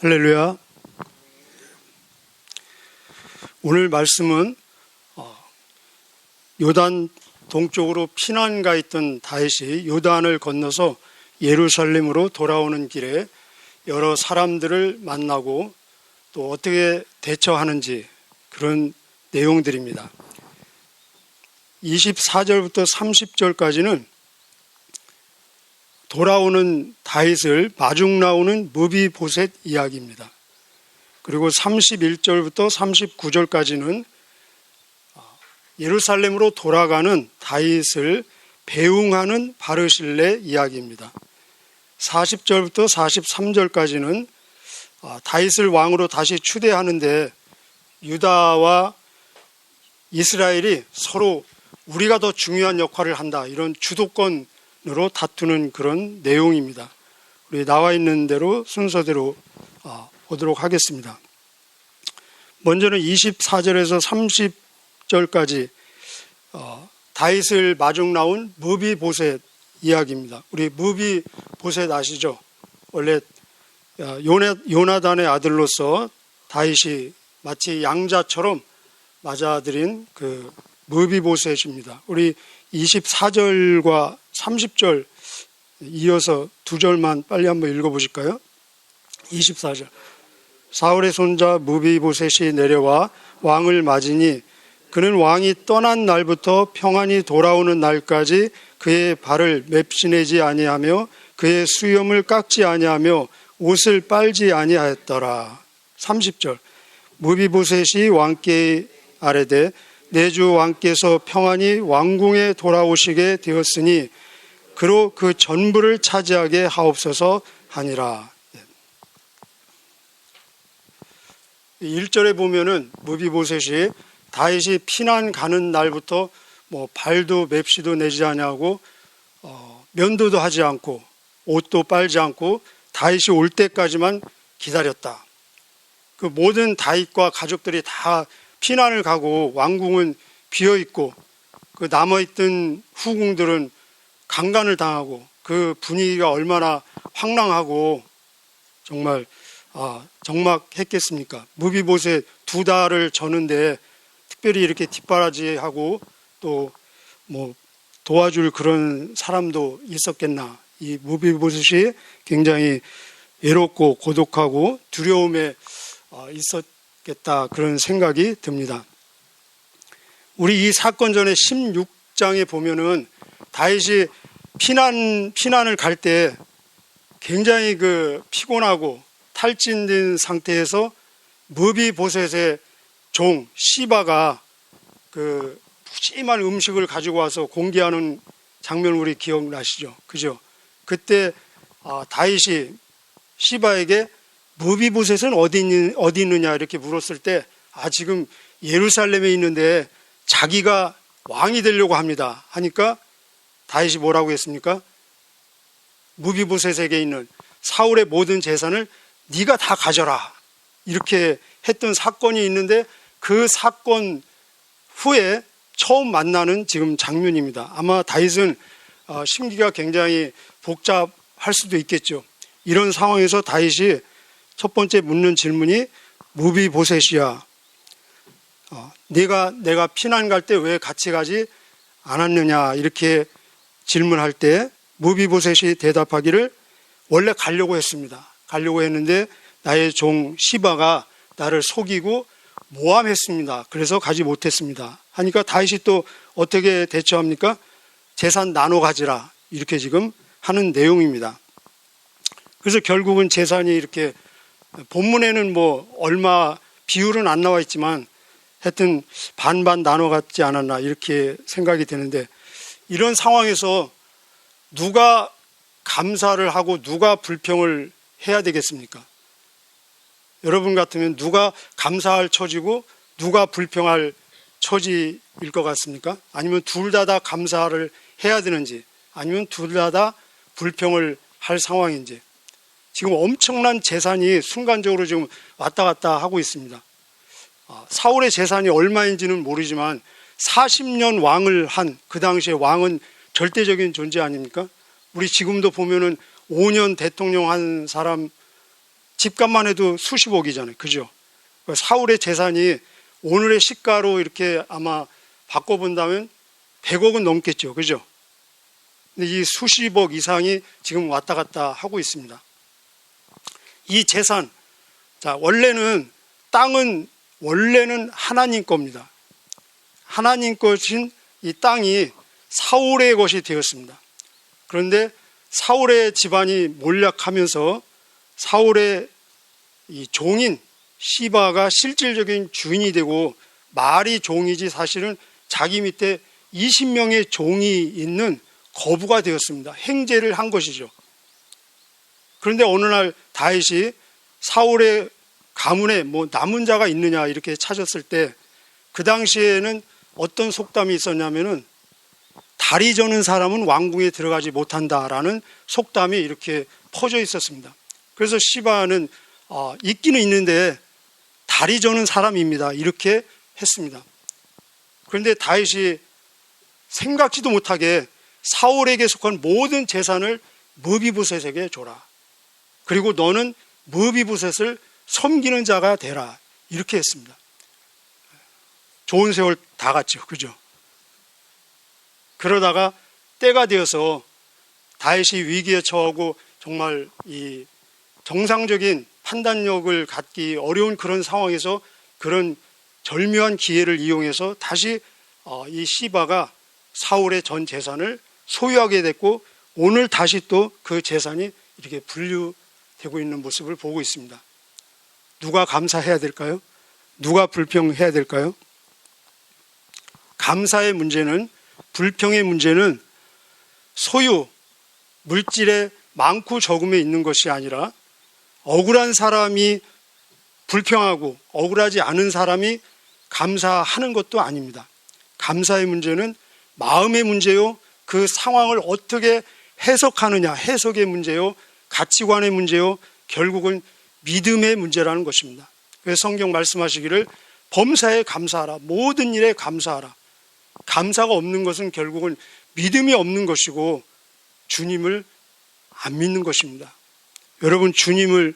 할렐루야. 오늘 말씀은 요단 동쪽으로 피난 가 있던 다윗이 요단을 건너서 예루살렘으로 돌아오는 길에 여러 사람들을 만나고 또 어떻게 대처하는지 그런 내용들입니다. 24절부터 30절까지는 돌아오는 다윗을 마중 나오는 무비보셋 이야기입니다. 그리고 31절부터 39절까지는 예루살렘으로 돌아가는 다윗을 배웅하는 바르실레 이야기입니다. 40절부터 43절까지는 다윗을 왕으로 다시 추대하는데 유다와 이스라엘이 서로 우리가 더 중요한 역할을 한다, 이런 주도권으로 다투는 그런 내용입니다. 우리 나와 있는 대로 순서대로 보도록 하겠습니다. 먼저는 24절에서 30절까지 다윗을 마중 나온 무비보셋 이야기입니다. 우리 무비보셋 아시죠? 원래 요나단의 아들로서 다윗이 마치 양자처럼 맞아들인 그 무비보셋입니다. 우리 24절과 30절 이어서 두 절만 빨리 한번 읽어보실까요? 24절. 사울의 손자 무비보셋이 내려와 왕을 맞으니 그는 왕이 떠난 날부터 평안히 돌아오는 날까지 그의 발을 맵시내지 아니하며 그의 수염을 깎지 아니하며 옷을 빨지 아니하였더라. 30절. 무비보셋이 왕께 아뢰되 내 주 왕께서 평안히 왕궁에 돌아오시게 되었으니 그로 그 전부를 차지하게 하옵소서 하니라. 1절에 보면은 무비보셋이 다윗이 피난 가는 날부터 발도 맵시도 내지 아니하고 면도도 하지 않고 옷도 빨지 않고 다윗이 올 때까지만 기다렸다. 그 모든 다윗과 가족들이 다 피난을 가고 왕궁은 비어 있고 그 남아있던 후궁들은 강간을 당하고 그 분위기가 얼마나 황량하고 정말 적막했겠습니까? 무비보셋 2달을 저는데 특별히 이렇게 뒷바라지하고 또 도와줄 그런 사람도 있었겠나. 이 무비보셋이 굉장히 외롭고 고독하고 두려움에 있었겠다, 그런 생각이 듭니다. 우리 이 사건 전에 16장에 보면은 다윗이 피난을 갈 때 굉장히 피곤하고 탈진된 상태에서 무비보셋의 종 시바가 푸짐한 음식을 가지고 와서 공개하는 장면 우리 기억나시죠? 그죠? 그때 다윗이 시바에게 무비보셋은 어디 있느냐 이렇게 물었을 때 지금 예루살렘에 있는데 자기가 왕이 되려고 합니다 하니까 다윗이 뭐라고 했습니까? 무비보셋에게 있는 사울의 모든 재산을 네가 다 가져라, 이렇게 했던 사건이 있는데 그 사건 후에 처음 만나는 지금 장면입니다. 아마 다윗은 심기가 굉장히 복잡할 수도 있겠죠. 이런 상황에서 다윗이 첫 번째 묻는 질문이 무비보셋이야, 내가 피난 갈 때 왜 같이 가지 않았느냐, 이렇게 질문할 때 무비보셋이 대답하기를 원래 가려고 했습니다. 가려고 했는데 나의 종 시바가 나를 속이고 모함했습니다. 그래서 가지 못했습니다 하니까 다윗이 또 어떻게 대처합니까? 재산 나눠 가지라, 이렇게 지금 하는 내용입니다. 그래서 결국은 재산이 이렇게 본문에는 얼마 비율은 안 나와 있지만 하여튼 반반 나눠 갖지 않았나, 이렇게 생각이 되는데 이런 상황에서 누가 감사를 하고 누가 불평을 해야 되겠습니까? 여러분 같으면 누가 감사할 처지고 누가 불평할 처지일 것 같습니까? 아니면 둘 다 감사를 해야 되는지, 아니면 둘 다 불평을 할 상황인지. 지금 엄청난 재산이 순간적으로 지금 왔다 갔다 하고 있습니다. 사울의 재산이 얼마인지는 모르지만 40년 왕을 한 그 당시에 왕은 절대적인 존재 아닙니까? 우리 지금도 보면은 5년 대통령 한 사람 집값만 해도 수십억이잖아요. 그죠? 사울의 재산이 오늘의 시가로 이렇게 아마 바꿔본다면 100억은 넘겠죠. 그죠? 근데 이 수십억 이상이 지금 왔다 갔다 하고 있습니다. 이 재산, 자, 땅은 원래는 하나님 겁니다. 하나님 것인 이 땅이 사울의 것이 되었습니다. 그런데 사울의 집안이 몰락하면서 사울의 이 종인 시바가 실질적인 주인이 되고, 말이 종이지 사실은 자기 밑에 20명의 종이 있는 거부가 되었습니다. 행제를 한 것이죠. 그런데 어느 날 다윗이 사울의 가문에 남은 자가 있느냐 이렇게 찾았을 때, 그 당시에는 어떤 속담이 있었냐면은 다리 저는 사람은 왕궁에 들어가지 못한다라는 속담이 이렇게 퍼져 있었습니다. 그래서 시바는 있기는 있는데 다리 저는 사람입니다 이렇게 했습니다. 그런데 다윗이 생각지도 못하게 사울에게 속한 모든 재산을 므비보셋에게 줘라. 그리고 너는 므비보셋을 섬기는 자가 되라. 이렇게 했습니다. 좋은 세월 다 갔죠. 그죠? 그러다가 때가 되어서 다윗이 위기에 처하고 정말 이 정상적인 판단력을 갖기 어려운 그런 상황에서 그런 절묘한 기회를 이용해서 다시 이 시바가 사울의 전 재산을 소유하게 됐고, 오늘 다시 또 그 재산이 이렇게 분류되고 있는 모습을 보고 있습니다. 누가 감사해야 될까요? 누가 불평해야 될까요? 감사의 문제는, 불평의 문제는 소유, 물질의 많고 적음에 있는 것이 아니라 억울한 사람이 불평하고 억울하지 않은 사람이 감사하는 것도 아닙니다. 감사의 문제는 마음의 문제요, 그 상황을 어떻게 해석하느냐, 해석의 문제요, 가치관의 문제요, 결국은 믿음의 문제라는 것입니다. 그래서 성경 말씀하시기를 범사에 감사하라, 모든 일에 감사하라. 감사가 없는 것은 결국은 믿음이 없는 것이고 주님을 안 믿는 것입니다. 여러분, 주님을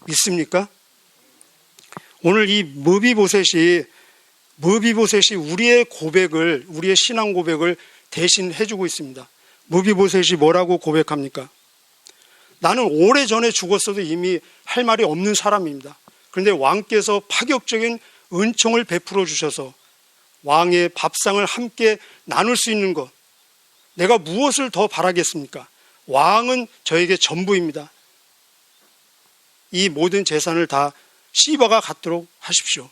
믿습니까? 오늘 이 므비보셋이 우리의 고백을, 우리의 신앙 고백을 대신 해주고 있습니다. 므비보셋이 뭐라고 고백합니까? 나는 오래전에 죽었어도 이미 할 말이 없는 사람입니다. 그런데 왕께서 파격적인 은총을 베풀어 주셔서 왕의 밥상을 함께 나눌 수 있는 것, 내가 무엇을 더 바라겠습니까? 왕은 저에게 전부입니다. 이 모든 재산을 다 시바가 갖도록 하십시오.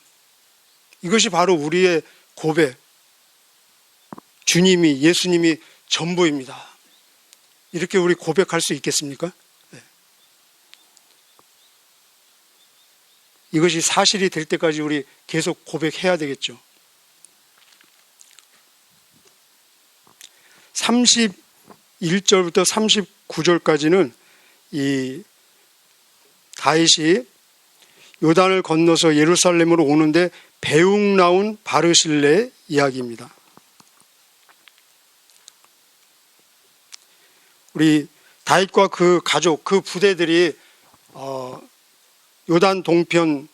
이것이 바로 우리의 고백. 주님이, 예수님이 전부입니다. 이렇게 우리 고백할 수 있겠습니까? 네. 이것이 사실이 될 때까지 우리 계속 고백해야 되겠죠. 31절부터 39절까지는 이 다윗이 요단을 건너서 예루살렘으로 오는데 배웅 나온 바르실레의 이야기입니다. 우리 다윗과 그 가족, 그 부대들이 요단 동편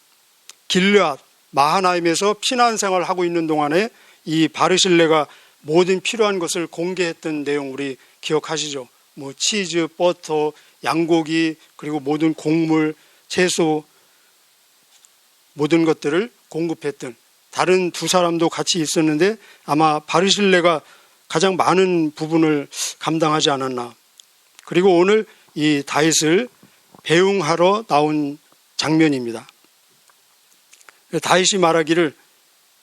길르앗 마하나임에서 피난 생활을 하고 있는 동안에 이 바르실레가 모든 필요한 것을 공개했던 내용 우리 기억하시죠? 치즈, 버터, 양고기, 그리고 모든 곡물, 채소, 모든 것들을 공급했던, 다른 두 사람도 같이 있었는데 아마 바르실레가 가장 많은 부분을 감당하지 않았나. 그리고 오늘 이 다윗을 배웅하러 나온 장면입니다. 다윗이 말하기를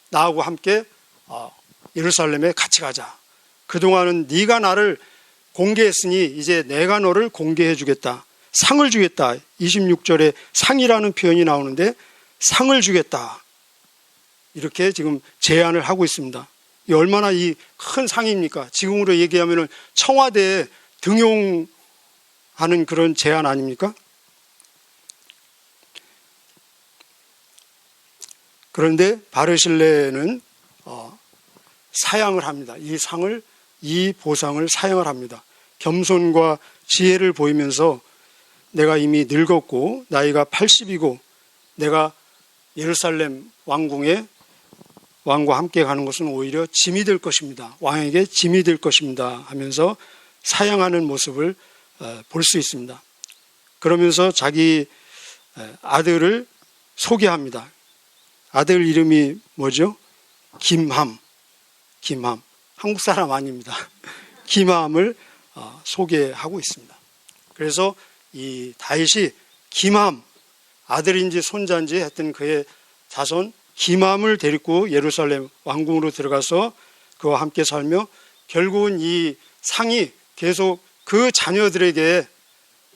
나하고 함께 예루살렘에 같이 가자. 그동안은 네가 나를 공개했으니 이제 내가 너를 공개해 주겠다. 상을 주겠다. 26절에 상이라는 표현이 나오는데 상을 주겠다. 이렇게 지금 제안을 하고 있습니다. 이 얼마나 이 큰 상입니까? 지금으로 얘기하면 청와대에 등용하는 그런 제안 아닙니까? 그런데 바르실레는 사양을 합니다. 이 상을, 이 보상을 사양을 합니다. 겸손과 지혜를 보이면서 내가 이미 늙었고 나이가 80이고 내가 예루살렘 왕궁에 왕과 함께 가는 것은 오히려 짐이 될 것입니다. 왕에게 짐이 될 것입니다 하면서 사양하는 모습을 볼 수 있습니다. 그러면서 자기 아들을 소개합니다. 아들 이름이 뭐죠? 김함. 한국 사람 아닙니다. 김함을 소개하고 있습니다. 그래서 이 다윗이 김함, 아들인지 손자인지 했던 그의 자손 김함을 데리고 예루살렘 왕궁으로 들어가서 그와 함께 살며 결국은 이 상이 계속 그 자녀들에게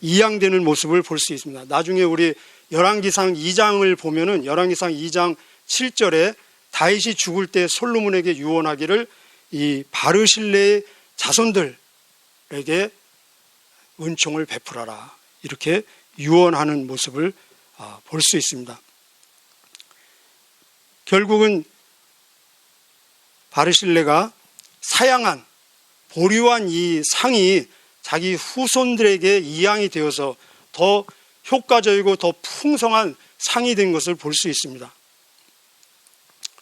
이양되는 모습을 볼 수 있습니다. 나중에 우리 열왕기상 2장을 보면은 열왕기상 2장 7절에 다윗이 죽을 때 솔로몬에게 유언하기를 이 바르실레의 자손들에게 은총을 베풀어라 이렇게 유언하는 모습을 볼 수 있습니다. 결국은 바르실레가 사양한 보류한 이 상이 자기 후손들에게 이양이 되어서 더 효과적이고 더 풍성한 상이 된 것을 볼 수 있습니다.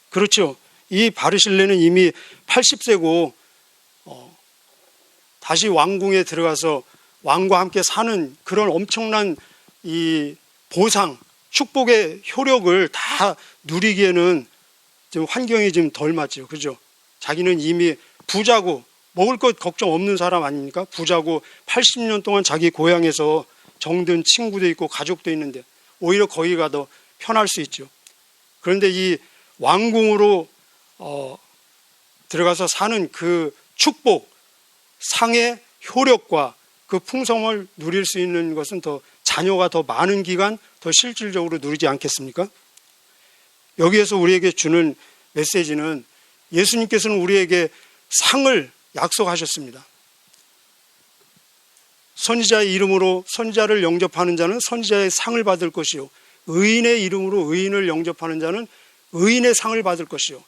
그렇죠. 이 바르실레는 이미 80세고 다시 왕궁에 들어가서 왕과 함께 사는 그런 엄청난 이 보상, 축복의 효력을 다 누리기에는 지금 환경이 좀 덜 맞죠. 그죠? 자기는 이미 부자고 먹을 것 걱정 없는 사람 아닙니까? 부자고 80년 동안 자기 고향에서 정든 친구도 있고 가족도 있는데 오히려 거기가 더 편할 수 있죠. 그런데 이 왕궁으로 들어가서 사는 그 축복, 상의 효력과 그 풍성을 누릴 수 있는 것은 더 자녀가 더 많은 기간 더 실질적으로 누리지 않겠습니까? 여기에서 우리에게 주는 메시지는 예수님께서는 우리에게 상을 약속하셨습니다. 선지자의 이름으로 선지자를 영접하는 자는 선지자의 상을 받을 것이요 의인의 이름으로 의인을 영접하는 자는 의인의 상을 받을 것이요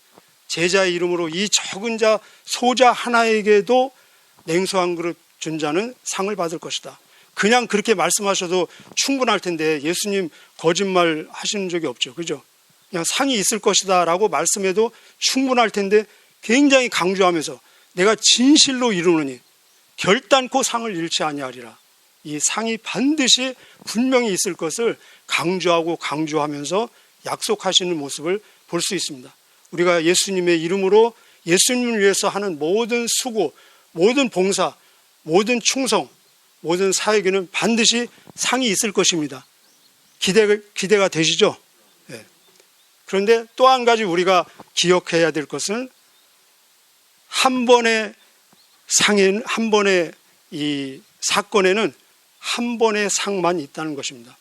제자의 이름으로 이 적은 자 소자 하나에게도 냉수 한 그릇 준 자는 상을 받을 것이다. 그냥 그렇게 말씀하셔도 충분할 텐데 예수님 거짓말 하시는 적이 없죠. 그죠? 그냥 상이 있을 것이다 라고 말씀해도 충분할 텐데 굉장히 강조하면서 내가 진실로 이루느니 결단코 상을 잃지 아니하리라. 이 상이 반드시 분명히 있을 것을 강조하면서 약속하시는 모습을 볼 수 있습니다. 우리가 예수님의 이름으로 예수님을 위해서 하는 모든 수고, 모든 봉사, 모든 충성, 모든 사역에는 반드시 상이 있을 것입니다. 기대가 되시죠? 네. 그런데 또 한 가지 우리가 기억해야 될 것은 한 번의 상에는 한 번의 이 사건에는 한 번의 상만 있다는 것입니다.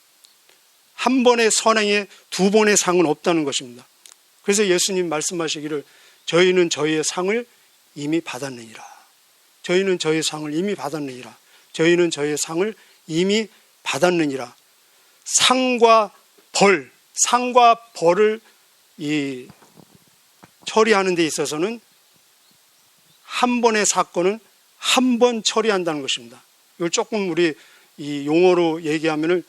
한 번의 선행에 두 번의 상은 없다는 것입니다. 그래서 예수님 말씀하시기를 저희는 저희의 상을 이미 받았느니라. 저희는 저희의 상을 이미 받았느니라. 저희는 저희의 상을 이미 받았느니라. 상과 벌을 이 처리하는 데 있어서는 한 번의 사건은 한 번 처리한다는 것입니다. 이걸 조금 우리 이 용어로 얘기하면은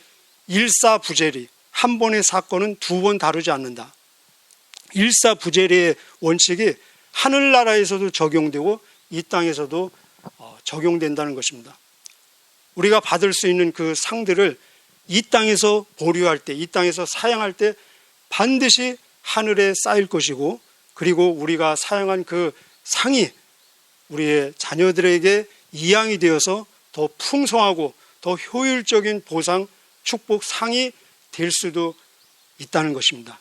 일사부재리, 한 번의 사건은 두 번 다루지 않는다. 일사부재리의 원칙이 하늘나라에서도 적용되고 이 땅에서도 적용된다는 것입니다. 우리가 받을 수 있는 그 상들을 이 땅에서 보류할 때, 이 땅에서 사양할 때 반드시 하늘에 쌓일 것이고, 그리고 우리가 사양한 그 상이 우리의 자녀들에게 이양이 되어서 더 풍성하고 더 효율적인 보상, 축복, 상이 될 수도 있다는 것입니다.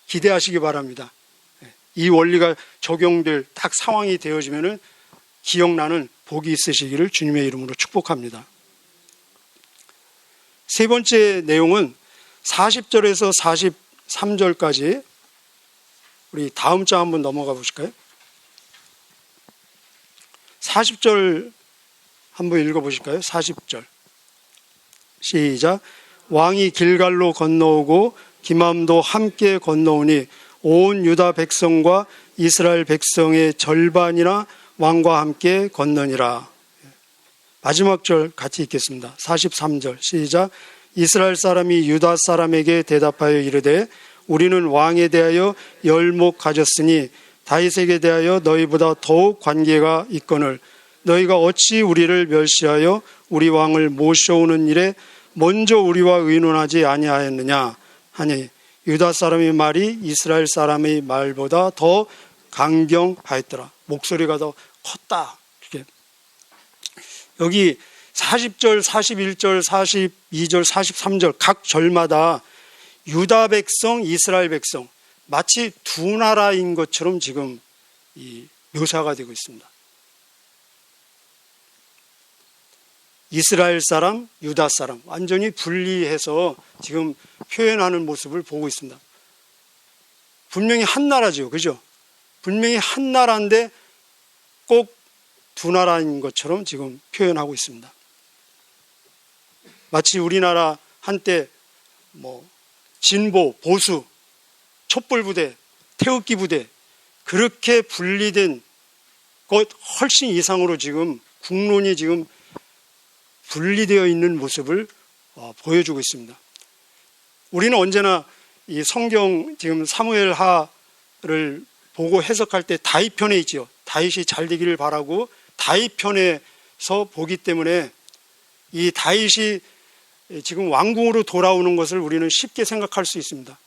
기대하시기 바랍니다. 이 원리가 적용될 딱 상황이 되어지면은 기억나는 복이 있으시기를 주님의 이름으로 축복합니다. 세 번째 내용은 40절에서 43절까지 우리 다음 장 한번 넘어가 보실까요? 40절 한번 읽어보실까요? 40절 시작. 왕이 길갈로 건너오고 김함도 함께 건너오니 온 유다 백성과 이스라엘 백성의 절반이나 왕과 함께 건너니라. 마지막 절 같이 읽겠습니다. 43절 시작. 이스라엘 사람이 유다 사람에게 대답하여 이르되 우리는 왕에 대하여 열목 가졌으니 다윗에게 대하여 너희보다 더욱 관계가 있거늘 너희가 어찌 우리를 멸시하여 우리 왕을 모셔오는 일에 먼저 우리와 의논하지 아니하였느냐 하니 유다 사람의 말이 이스라엘 사람의 말보다 더 강경하였더라. 목소리가 더 컸다. 이렇게. 여기 40절, 41절, 42절, 43절 각 절마다 유다 백성, 이스라엘 백성 마치 두 나라인 것처럼 지금 이 묘사가 되고 있습니다. 이스라엘 사람, 유다 사람 완전히 분리해서 지금 표현하는 모습을 보고 있습니다. 분명히 한 나라죠. 그죠? 분명히 한 나라인데 꼭 두 나라인 것처럼 지금 표현하고 있습니다. 마치 우리나라 한때 진보, 보수, 촛불부대, 태극기 부대 그렇게 분리된 것 훨씬 이상으로 지금 국론이 지금 분리되어 있는 모습을 보여주고 있습니다. 우리는 언제나 이 성경 지금 사무엘하를 보고 해석할 때 다윗 편에 있지요. 다윗이 잘 되기를 바라고 다윗 편에서 보기 때문에 이 다윗이 지금 왕궁으로 돌아오는 것을 우리는 쉽게 생각할 수 있습니다.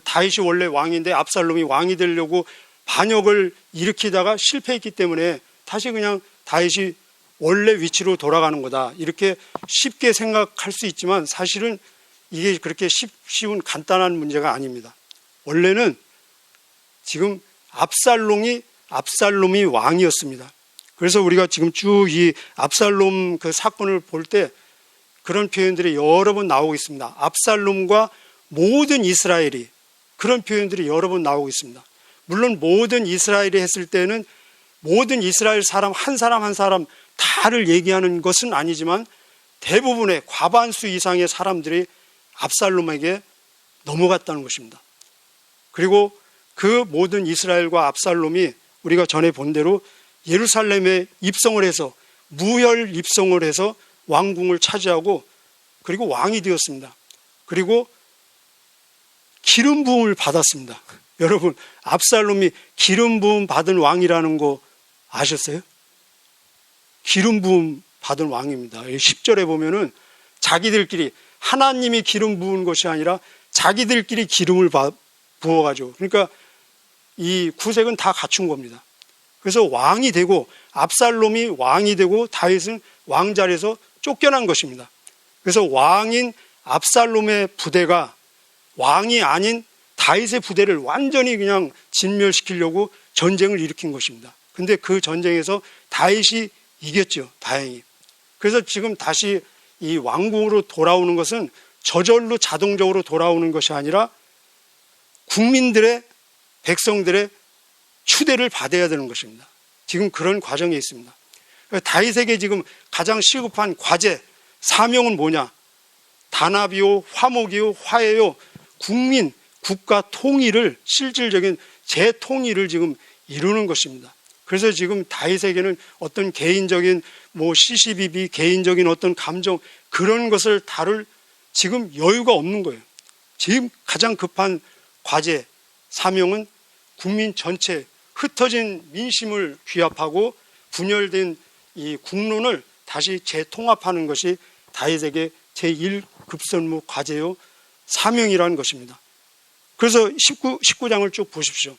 다윗이 원래 왕인데 압살롬이 왕이 되려고 반역을 일으키다가 실패했기 때문에 다시 그냥 다윗이 원래 위치로 돌아가는 거다. 이렇게 쉽게 생각할 수 있지만 사실은 이게 그렇게 쉬운 간단한 문제가 아닙니다. 원래는 지금 압살롬이 왕이었습니다. 그래서 우리가 지금 쭉 이 압살롬 그 사건을 볼 때 그런 표현들이 여러 번 나오고 있습니다. 압살롬과 모든 이스라엘이 그런 표현들이 여러 번 나오고 있습니다. 물론 모든 이스라엘이 했을 때는 모든 이스라엘 사람 한 사람 다를 얘기하는 것은 아니지만 대부분의 과반수 이상의 사람들이 압살롬에게 넘어갔다는 것입니다. 그리고 그 모든 이스라엘과 압살롬이 우리가 전에 본 대로 예루살렘에 입성을 해서 무혈 입성을 해서 왕궁을 차지하고 그리고 왕이 되었습니다. 그리고 기름 부음을 받았습니다. 여러분, 압살롬이 기름 부음 받은 왕이라는 거 아셨어요? 기름 부음 받은 왕입니다. 10절에 보면은 자기들끼리 하나님이 기름 부은 것이 아니라 자기들끼리 기름을 부어가지고 그러니까 이 구색은 다 갖춘 겁니다. 그래서 왕이 되고 압살롬이 왕이 되고 다윗은 왕자리에서 쫓겨난 것입니다. 그래서 왕인 압살롬의 부대가 왕이 아닌 다윗의 부대를 완전히 그냥 진멸시키려고 전쟁을 일으킨 것입니다. 근데 그 전쟁에서 다윗이 이겼죠. 다행히. 그래서 지금 다시 이 왕궁으로 돌아오는 것은 저절로 자동적으로 돌아오는 것이 아니라 국민들의 백성들의 추대를 받아야 되는 것입니다. 지금 그런 과정에 있습니다. 다윗에게 지금 가장 시급한 과제, 사명은 뭐냐? 단합이요, 화목이요, 화해요, 국민, 국가 통일을 실질적인 재통일을 지금 이루는 것입니다. 그래서 지금 다윗에게는 어떤 개인적인 시시비비, 개인적인 어떤 감정 그런 것을 다룰 지금 여유가 없는 거예요. 지금 가장 급한 과제, 사명은 국민 전체 흩어진 민심을 귀합하고 분열된 이 국론을 다시 재통합하는 것이 다윗에게 제1급선무 과제요 사명이라는 것입니다. 그래서 19장을 쭉 보십시오.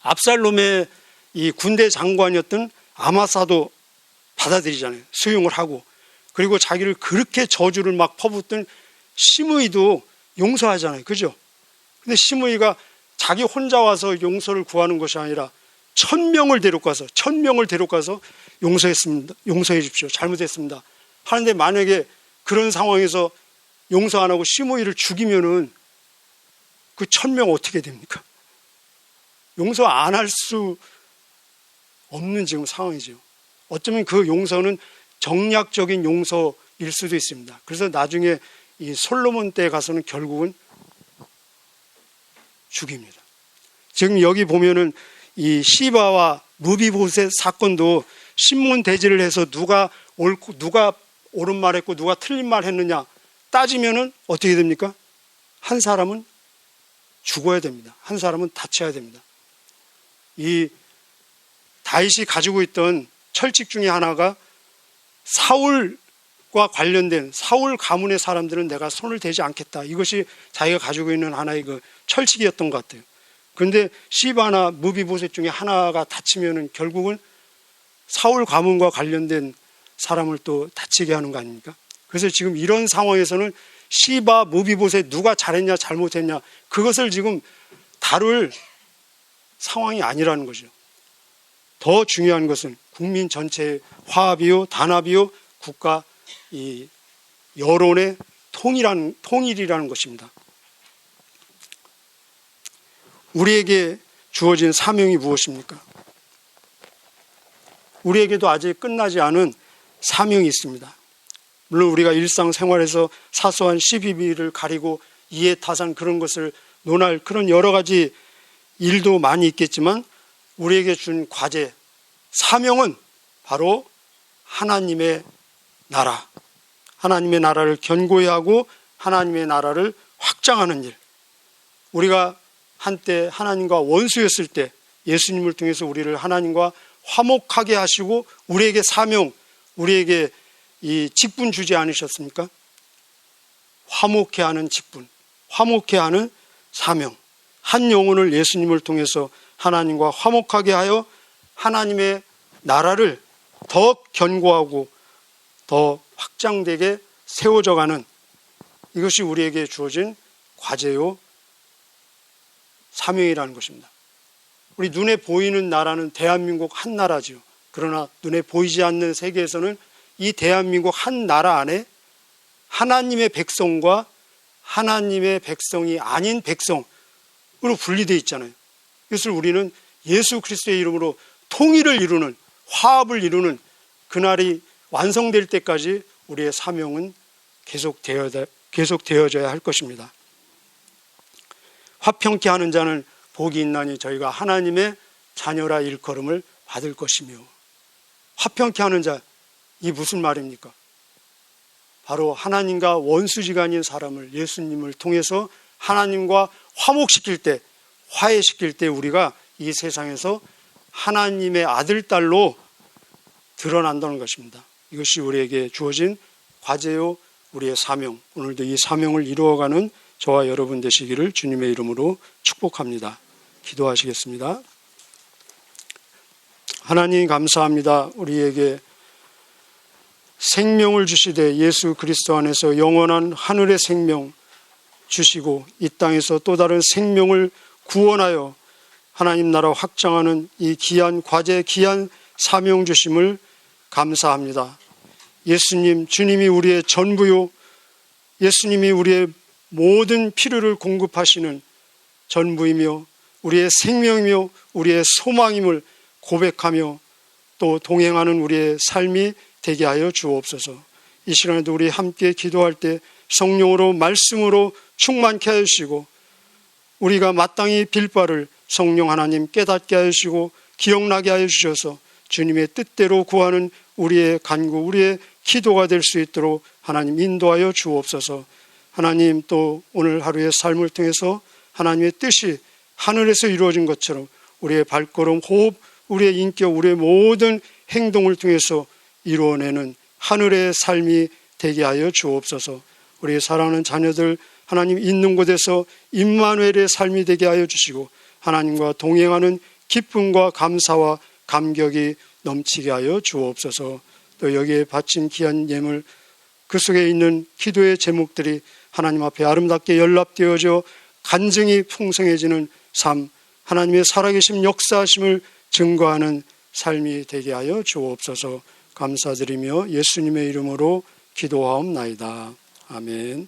압살롬의 이 군대 장관이었던 아마사도 받아들이잖아요. 수용을 하고. 그리고 자기를 그렇게 저주를 막 퍼붓던 시므이도 용서하잖아요. 그죠? 근데 시므이가 자기 혼자 와서 용서를 구하는 것이 아니라 1000명을 데려가서 용서했습니다. 용서해 주십시오. 잘못했습니다. 하는데 만약에 그런 상황에서 용서 안 하고 시므이를 죽이면은 그 1000명 어떻게 됩니까? 용서 안 할 수 없는 지금 상황이죠. 어쩌면 그 용서는 정략적인 용서일 수도 있습니다. 그래서 나중에 이 솔로몬 때 가서는 결국은 죽입니다. 지금 여기 보면은 이 시바와 무비보셋 사건도 신문 대지를 해서 누가 옳은 말 했고 누가 틀린 말 했느냐 따지면은 어떻게 됩니까? 한 사람은 죽어야 됩니다. 한 사람은 다쳐야 됩니다. 이 다윗이 가지고 있던 철칙 중에 하나가 사울과 관련된 사울 가문의 사람들은 내가 손을 대지 않겠다. 이것이 자기가 가지고 있는 하나의 그 철칙이었던 것 같아요. 그런데 시바나 무비보셋 중에 하나가 다치면은 결국은 사울 가문과 관련된 사람을 또 다치게 하는 거 아닙니까? 그래서 지금 이런 상황에서는 시바, 무비보셋 누가 잘했냐 잘못했냐 그것을 지금 다룰 상황이 아니라는 거죠. 더 중요한 것은 국민 전체의 화합이요 단합이요 국가 이 여론의 통일이라는 것입니다. 우리에게 주어진 사명이 무엇입니까? 우리에게도 아직 끝나지 않은 사명이 있습니다. 물론 우리가 일상생활에서 사소한 시비비를 가리고 이해타산 그런 것을 논할 그런 여러 가지 일도 많이 있겠지만 우리에게 준 과제, 사명은 바로 하나님의 나라, 하나님의 나라를 견고히 하고 하나님의 나라를 확장하는 일. 우리가 한때 하나님과 원수였을 때 예수님을 통해서 우리를 하나님과 화목하게 하시고 우리에게 사명, 우리에게 이 직분 주지 않으셨습니까? 화목해 하는 직분, 화목해 하는 사명. 한 영혼을 예수님을 통해서 하나님과 화목하게 하여 하나님의 나라를 더 견고하고 더 확장되게 세워져가는 이것이 우리에게 주어진 과제요 사명이라는 것입니다. 우리 눈에 보이는 나라는 대한민국 한 나라지요. 그러나 눈에 보이지 않는 세계에서는 이 대한민국 한 나라 안에 하나님의 백성과 하나님의 백성이 아닌 백성으로 분리되어 있잖아요. 이것을 우리는 예수 그리스도의 이름으로 통일을 이루는, 화합을 이루는 그날이 완성될 때까지 우리의 사명은 계속되어져야 할 것입니다. 화평케 하는 자는 복이 있나니 저희가 하나님의 자녀라 일컬음을 받을 것이며. 화평케 하는 자, 이 무슨 말입니까? 바로 하나님과 원수지간인 사람을 예수님을 통해서 하나님과 화목시킬 때, 화해시킬 때 우리가 이 세상에서 하나님의 아들, 딸로 드러난다는 것입니다. 이것이 우리에게 주어진 과제요 우리의 사명. 오늘도 이 사명을 이루어가는 저와 여러분 되시기를 주님의 이름으로 축복합니다. 기도하시겠습니다. 하나님 감사합니다. 우리에게 생명을 주시되 예수 그리스도 안에서 영원한 하늘의 생명 주시고 이 땅에서 또 다른 생명을 구원하여 하나님 나라 확장하는 이 귀한 과제, 귀한 사명 주심을 감사합니다. 예수님, 주님이 우리의 전부요, 예수님이 우리의 모든 필요를 공급하시는 전부이며 우리의 생명이며 우리의 소망임을 고백하며 또 동행하는 우리의 삶이 되게 하여 주옵소서. 이 시간에도 우리 함께 기도할 때 성령으로 말씀으로 충만케 하여 주시고 우리가 마땅히 빌 바를 성령 하나님 깨닫게 하여 주시고 기억나게 하여 주셔서 주님의 뜻대로 구하는 우리의 간구, 우리의 기도가 될 수 있도록 하나님 인도하여 주옵소서. 하나님 또 오늘 하루의 삶을 통해서 하나님의 뜻이 하늘에서 이루어진 것처럼 우리의 발걸음, 호흡, 우리의 인격, 우리의 모든 행동을 통해서 이루어내는 하늘의 삶이 되게 하여 주옵소서. 우리의 사랑하는 자녀들 하나님 있는 곳에서 임마누엘의 삶이 되게 하여 주시고 하나님과 동행하는 기쁨과 감사와 감격이 넘치게 하여 주옵소서. 또 여기에 바친 귀한 예물 그 속에 있는 기도의 제목들이 하나님 앞에 아름답게 연락되어져 간증이 풍성해지는 삶, 하나님의 살아계심 역사하심을 증거하는 삶이 되게 하여 주옵소서. 감사드리며 예수님의 이름으로 기도하옵나이다. 아멘.